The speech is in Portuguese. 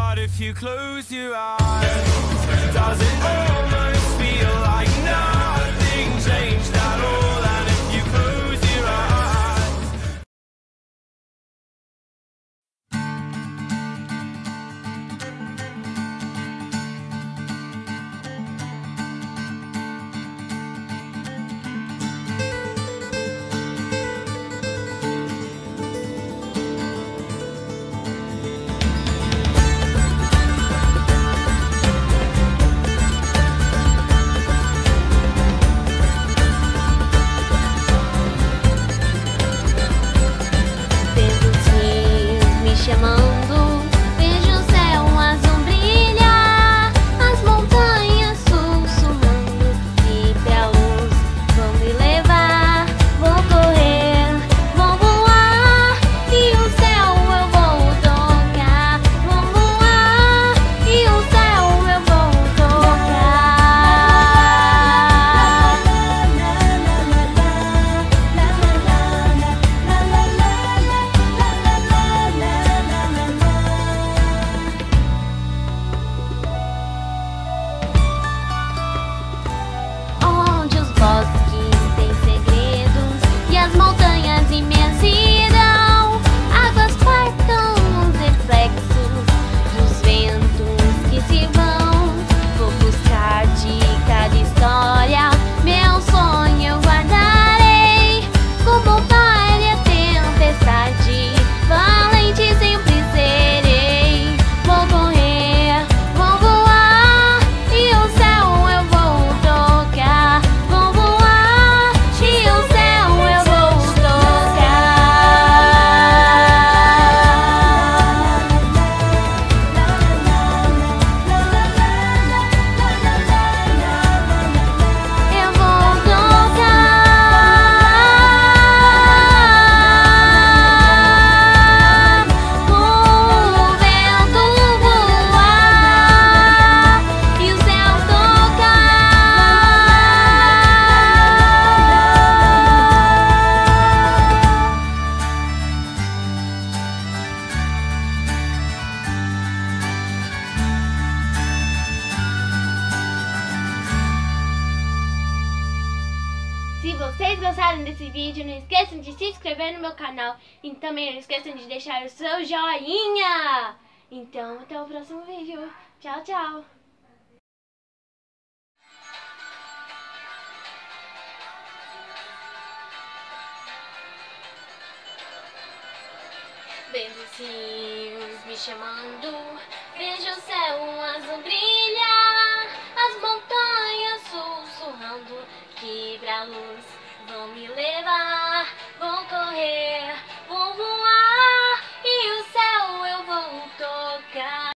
But if you close your eyes, does it almost feel like nothing changed at all? And if you close your eyes. Chamando, vejo o céu azul brilhar, as montanhas sussurrando, e pra luz vão me levar. Vou correr, vou voar, e o céu eu vou tocar. Vou voar, e o céu eu vou tocar. Onde os bosques têm segredos e as montanhas imensidão, águas partam os reflexos dos ventos que se vão. Vou buscar de cada história meu sonho eu guardarei, como mar e a tempestade, valente sempre serei. Vou correr, vou voar, e o céu eu vou tocar. Vou voar, e o céu eu vou tocar. Eu vou tocar. O vento voar e o céu tocar. Se vocês gostaram desse vídeo, não esqueçam de se inscrever no meu canal e também não esqueçam de deixar o seu joinha. Então, até o próximo vídeo. Tchau, tchau. Ventozinhos me chamando, vejo o céu azul brilhar, as montanhas sussurrando, que pra luz vão me levar. Vou correr,